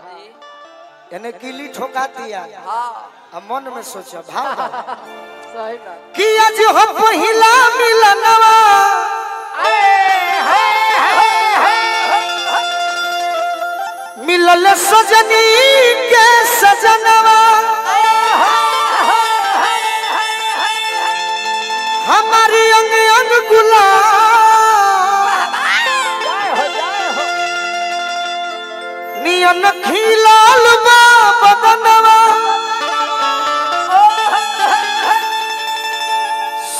जी यानी किली ठोका दिया। हाँ अब मन में सोचा भाव सही बात कि आज हो पहिला मिलनवा मिलल सजनी के सजनवा हमारी अंग अंग गुलाब नियन खिलाल बा बदनवा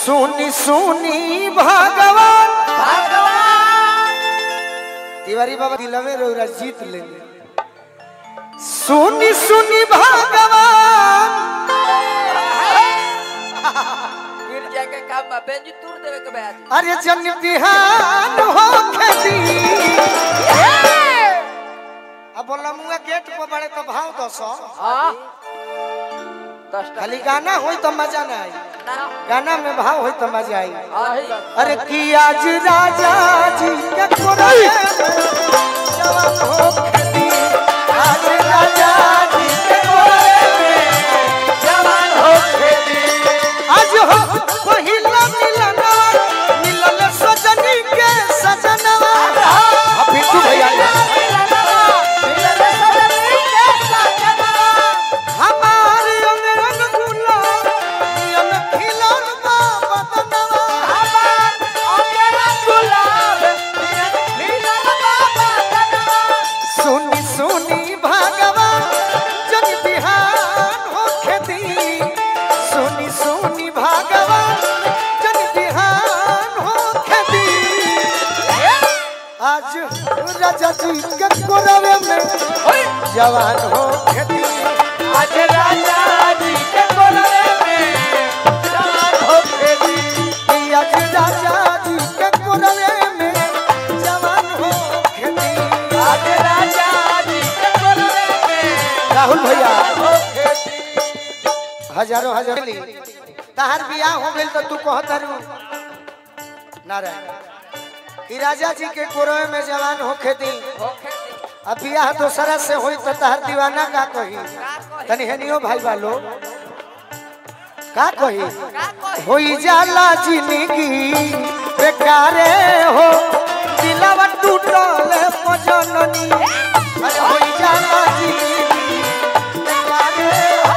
सुनी सुनी भगवान तिवारी बाबा दिलवे रोरा जीत ले सुनी सुनी भगवान गिर जाके काम में बेंजी तूर देवे के बैठ अरे जन बिहान हो खेती अब बोला मुआ गेट पर बड़े तो भाव दस हां 10 खाली गाना होई तो मजा ना आई गाना में भाव होई तो मजा आई अरे की आज राजा जी के कोरई जवान हो खेती आज राजा जी के कोरई में जवान हो खेती आज हो पहिला मिलनवा मिलल सजनी के सजनवा अभी तू भैया हमारे अंग अंग गुलाब नियन खिलल बा बदनवा सुनी सुनी भगवान जन बिहान हो खेती सुनी सुनी भगवान जन बिहान हो खेती आज राजा जी के कोरवे में जवान हो खेती आज राजा जी के कोरवे में जवान हो खेती आज राजा जी के कोरवे में जवान हो खेती आज राजा जी के कोरवे में राहुल भैया हो खेती हजारों हजार तहार बियाह हो गेल तो तू कहत रू नारायण कि राजा जी के कोरवे में जवान हो खेती अब बियाह दूसरा से होई तो तहर दीवाना का कही तनी हेनियो भाई बालो का कही होई जाला जिंदगी बेकारे हो दिलवा टूटल पजननी अरे होई जाला जिंदगी बेकारे हो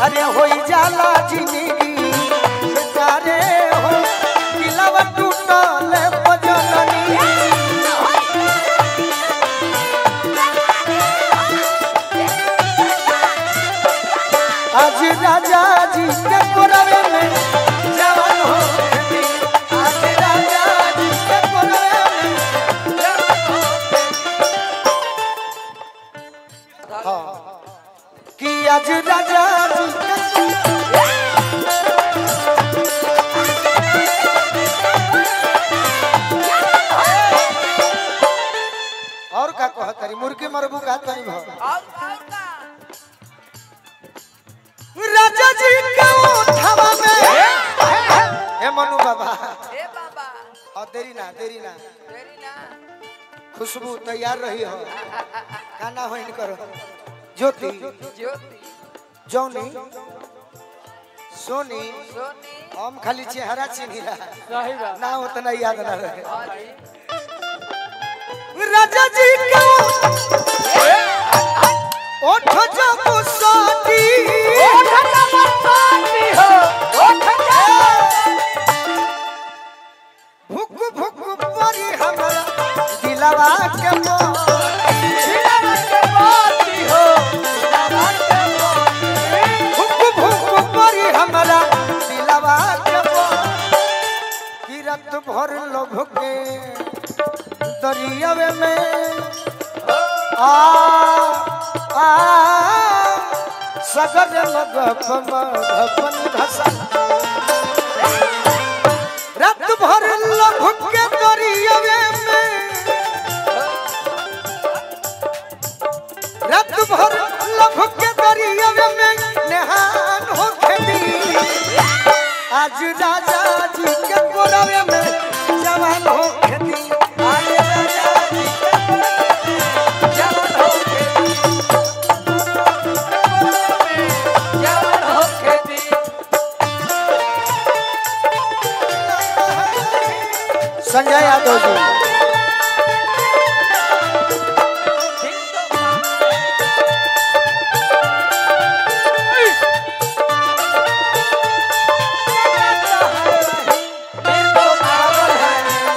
अरे होई जाला जिंदगी बेकारे हो दिलवा टूटल पजननी आज राजा जी के कोरवे में जवान हो खेती आज राजा जी के कोरवे में जवान हो खेती हाँ कि आज राजा जी के और का कहतरी मुर्गी मरबू का तनी भाव राजा जी के उठवा में हे मनु बाबा ए बाबा और देरी ना तेरी ना खुशबू तैयार रही हो खाना हो इन करो ज्योति ज्योति जौनी सोनी सोनी हम खाली चेहरा चिन्ही रहा सही बात ना उतना याद ना रहे हां जी राजा जी के ओठ जब साथी भुक भुक परी हमरा दिलवा के भुक भुक परी हमरा दिलवा के किरत भर लोभ के दरियावे में आ सगर मगपन धसा रात भर लभ के दरियावे में रात भर लभ के दरियावे में नहान हो खेती आज राजा जी के कोरवे में जवान हो खेती आज राजा जी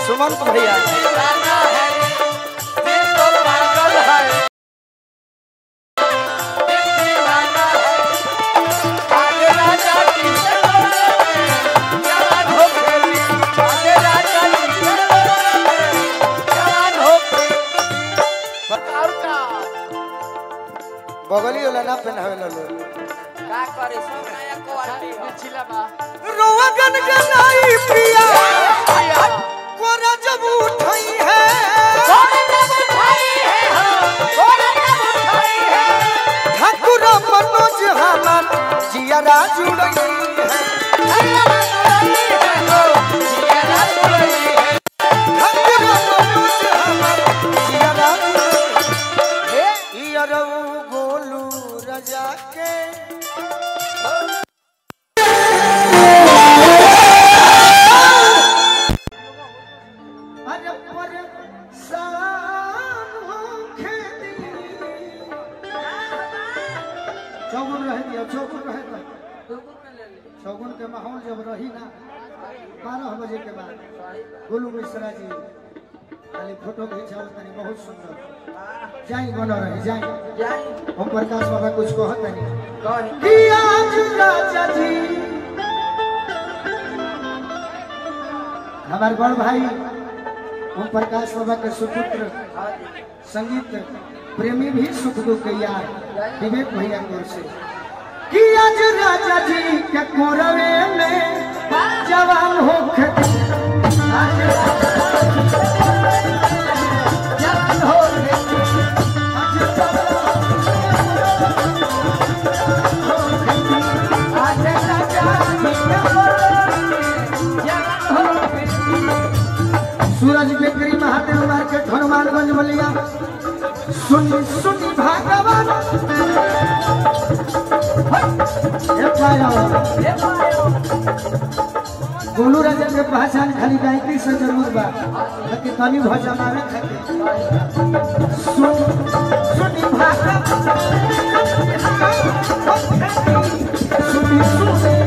सुमंत भैया बगली वाला ना पहनावे लो का करे सब नया क्वालिटी पिछला बा रोवा गनगनाई पिया कोरा जब उठाई है ठाकुर मनोज हमर जियारा जुड़ई है ठाकुर मनोज हमर जियारा जुड़ई इयरौ गोलू रजा के चौगुन रह दिया चौगुन के माहौल जब रही ना 12 बजे के बाद गोलू मिश्रा जी खाली फोटो खिंचाओ तनी बहुत सुंदर जाई बनो रहे जाई हम प्रकाश बाबा कुछ कहत नहीं कि आज राजा जी हमारे बड़ भाई ओम प्रकाश बाबा के सुपुत्र संगीत प्रेमी भी सुख दुख यार विवेक भैया की ओर से कि आज राजा जी के कोरवे में जवान हो सूरज बेकरी महादेव मार्केट हनुमानगंज बलिया सुनी सुनी भागवान गोलू राजा के पहचान खाली गायकी से जरूर बा लेकिन तनी भजमावे खातिर सुनी भागवान सुनी सुनी